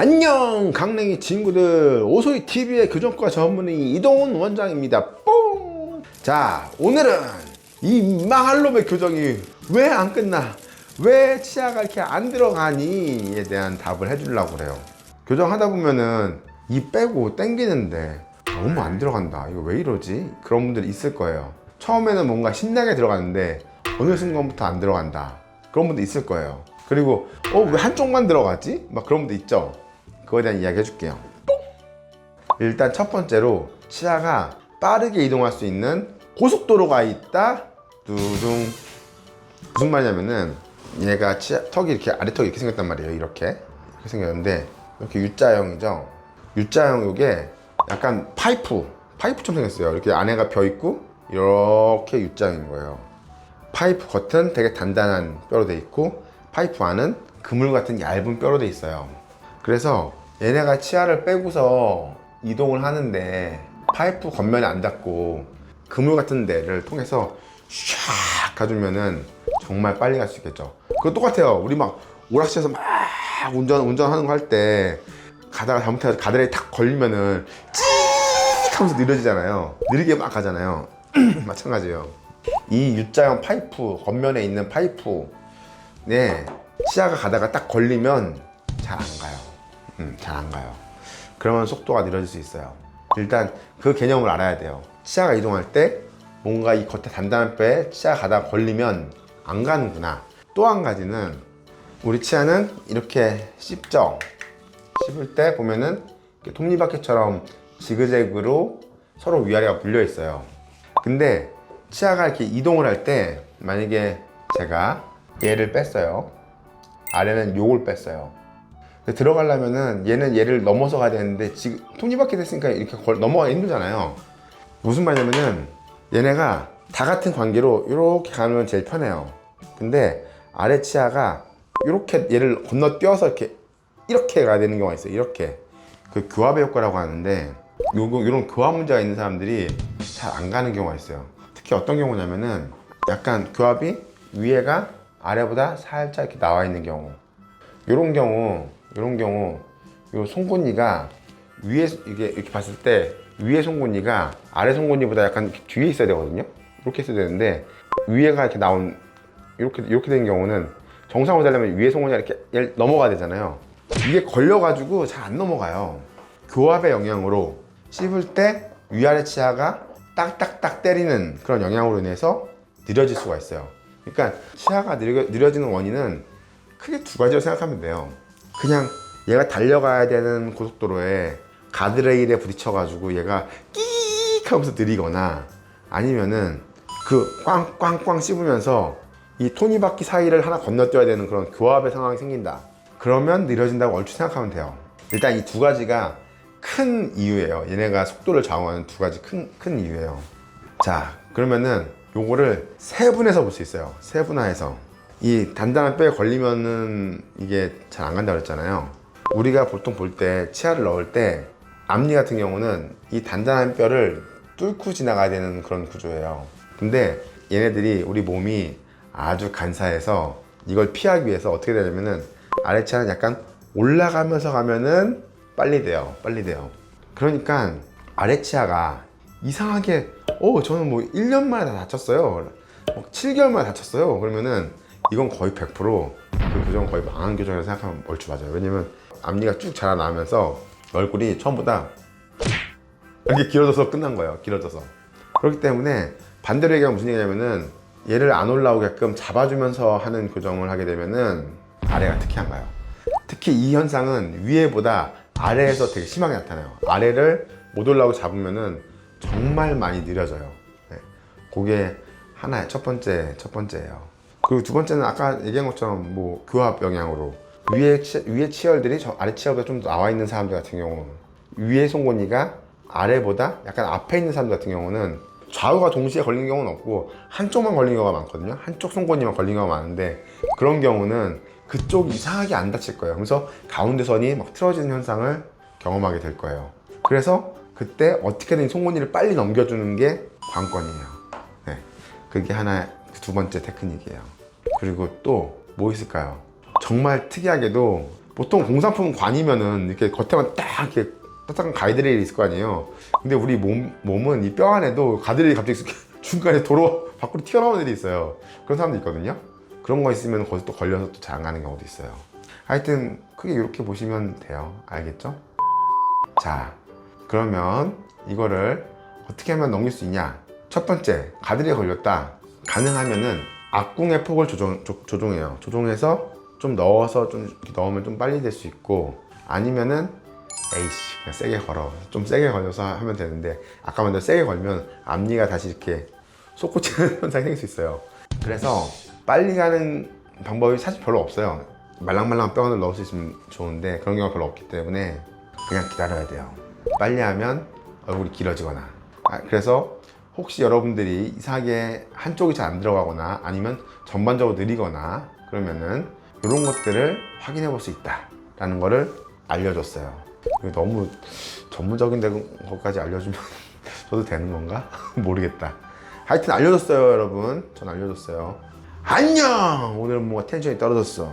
안녕 강냉이 친구들, 오소리TV의 교정과 전문의 이동훈 원장입니다. 뽕! 자, 오늘은 이 망할 놈의 교정이 왜 안 끝나? 왜 치아가 이렇게 안 들어가니?에 대한 답을 해주려고 그래요. 교정하다 보면은 이 빼고 당기는데 너무 안 들어간다, 이거 왜 이러지? 그런 분들이 있을 거예요. 처음에는 뭔가 신나게 들어가는데 어느 순간부터 안 들어간다, 그런 분도 있을 거예요. 그리고 왜 한쪽만 들어가지? 막 그런 분도 있죠. 그거에 대한 이야기 해줄게요. 일단 첫 번째로, 치아가 빠르게 이동할 수 있는 고속도로가 있다. 두둥. 무슨 말이냐면은, 얘가 턱이 이렇게, 아래턱이 이렇게 생겼단 말이에요. 이렇게 생겼는데, 이렇게 U자형이죠. U자형, 요게 약간 파이프처럼 생겼어요. 이렇게 안에가 벼 있고 이렇게 U자형인 거예요. 파이프 겉은 되게 단단한 뼈로 돼 있고, 파이프 안은 그물 같은 얇은 뼈로 돼 있어요. 그래서 얘네가 치아를 빼고서 이동을 하는데 파이프 겉면이 안 닿고 그물 같은 데를 통해서 샥 가주면은 정말 빨리 갈 수 있겠죠. 그거 똑같아요. 우리 막 오락실에서 막 운전하는 거 할 때 가다가 잘못해가지고 가드레일에 탁 걸리면은 찍 하면서 느려지잖아요. 느리게 막 가잖아요. 마찬가지예요. 이 U자형 파이프, 겉면에 있는 파이프, 네, 치아가 가다가 딱 걸리면 잘 안 가요. 잘 안 가요. 그러면 속도가 느려질 수 있어요. 일단 그 개념을 알아야 돼요. 치아가 이동할 때 뭔가 이 겉에 단단한 뼈에 치아가 가다가 걸리면 안 가는구나. 또 한 가지는, 우리 치아는 이렇게 씹죠. 씹을 때 보면은 톱니바퀴처럼 지그재그로 서로 위아래가 물려 있어요. 근데 치아가 이렇게 이동을 할 때, 만약에 제가 얘를 뺐어요. 아래는 요걸 뺐어요. 들어가려면은 얘를 넘어서 가야 되는데, 지금 톱니바퀴 됐으니까 이렇게 넘어가기 힘들잖아요. 무슨 말이냐면은, 얘네가 다 같은 관계로 이렇게 가면 제일 편해요. 근데 아래 치아가 이렇게 얘를 건너뛰어서 이렇게 가야 되는 경우가 있어요. 이렇게. 그 교합의 효과라고 하는데, 이런 교합 문제가 있는 사람들이 잘 안 가는 경우가 있어요. 특히 어떤 경우냐면은, 약간 교합이 위에가 아래보다 살짝 이렇게 나와 있는 경우. 이런 경우 요 송곳니가 위에, 이렇게 봤을 때 위에 송곳니가 아래 송곳니보다 약간 뒤에 있어야 되거든요. 이렇게 있어야 되는데, 위에가 이렇게 나온, 이렇게 된 경우는 정상으로 되려면 위에 송곳니가 이렇게 넘어가야 되잖아요. 이게 걸려가지고 잘 안 넘어가요. 교합의 영향으로 씹을 때 위아래 치아가 딱딱딱 때리는 그런 영향으로 인해서 느려질 수가 있어요. 그러니까 치아가 느려지는 원인은 크게 두 가지로 생각하면 돼요. 그냥 얘가 달려가야 되는 고속도로에 가드레일에 부딪혀가지고 얘가 끼익 하면서 느리거나, 아니면은 그 꽝꽝꽝 씹으면서 이 톱니바퀴 사이를 하나 건너뛰어야 되는 그런 교합의 상황이 생긴다. 그러면 느려진다고 얼추 생각하면 돼요. 일단 이 두 가지가 큰 이유예요. 얘네가 속도를 좌우하는 두 가지 큰 이유예요. 자, 그러면은 요거를 세분해서 볼 수 있어요. 세분화해서. 이 단단한 뼈에 걸리면은 이게 잘 안 간다고 그랬잖아요. 우리가 보통 볼 때, 치아를 넣을 때 앞니 같은 경우는 이 단단한 뼈를 뚫고 지나가야 되는 그런 구조예요. 근데 얘네들이, 우리 몸이 아주 간사해서 이걸 피하기 위해서 어떻게 되냐면은, 아래 치아는 약간 올라가면서 가면은 빨리 돼요. 그러니까 아래 치아가 이상하게 저는 뭐 1년 만에 다 다쳤어요, 7개월 만에 다쳤어요, 그러면은 이건 거의 100% 그 교정은 거의 망한 교정이라고 생각하면 얼추 맞아요. 왜냐면 앞니가 쭉 자라나면서 얼굴이 처음보다 이렇게 길어져서 끝난 거예요. 길어져서. 그렇기 때문에 반대로 얘기하면 무슨 얘기냐면은, 얘를 안 올라오게끔 잡아주면서 하는 교정을 하게 되면은 아래가 특히 안 가요. 특히 이 현상은 위에보다 아래에서 되게 심하게 나타나요. 아래를 못 올라오고 잡으면은 정말 많이 느려져요. 네. 그게 하나의 첫 번째예요. 그리고 두 번째는 아까 얘기한 것처럼 뭐 교합 영향으로 위에 치열들이 아래 치열보다 좀 더 나와 있는 사람들 같은 경우, 위에 송곳니가 아래보다 약간 앞에 있는 사람들 같은 경우는 좌우가 동시에 걸리는 경우는 없고 한쪽만 걸리는 경우가 많거든요. 한쪽 송곳니만 걸리는 경우가 많은데, 그런 경우는 그쪽이 이상하게 안 다칠 거예요. 그래서 가운데 선이 막 틀어지는 현상을 경험하게 될 거예요. 그래서 그때 어떻게든 송곳니를 빨리 넘겨주는 게 관건이에요. 네. 그게 두 번째 테크닉이에요. 그리고 또 뭐 있을까요? 정말 특이하게도 보통 공산품 관이면은 이렇게 겉에만 딱 이렇게 딱딱한 가이드레일이 있을 거 아니에요. 근데 우리 몸은 이 뼈 안에도 가이드레일이 갑자기 중간에 도로 밖으로 튀어나오는 애들이 있어요. 그런 사람도 있거든요. 그런 거 있으면 거기서 또 걸려서 또 장하는 경우도 있어요. 하여튼 크게 이렇게 보시면 돼요. 알겠죠? 자, 그러면 이거를 어떻게 하면 넘길 수 있냐? 첫 번째, 가드레일에 걸렸다. 가능하면은 악궁의 폭을 조종해요. 조종해서 좀 넣어서 좀 이렇게 넣으면 좀 빨리 될 수 있고, 아니면은 에이씨 그냥 세게 걸어. 좀 세게 걸려서 하면 되는데, 아까 먼저 세게 걸면 앞니가 다시 이렇게 솟구치는 현상이 생길 수 있어요. 그래서 빨리 가는 방법이 사실 별로 없어요. 말랑말랑한 뼈를 넣을 수 있으면 좋은데 그런 경우가 별로 없기 때문에 그냥 기다려야 돼요. 빨리 하면 얼굴이 길어지거나. 그래서 혹시 여러분들이 이상하게 한쪽이 잘 안 들어가거나 아니면 전반적으로 느리거나 그러면은 이런 것들을 확인해 볼 수 있다 라는 거를 알려줬어요. 너무 전문적인 것까지 알려주면 저도 되는 건가? 모르겠다. 하여튼 알려줬어요 여러분. 전 알려줬어요. 안녕! 오늘은 뭔가 텐션이 떨어졌어.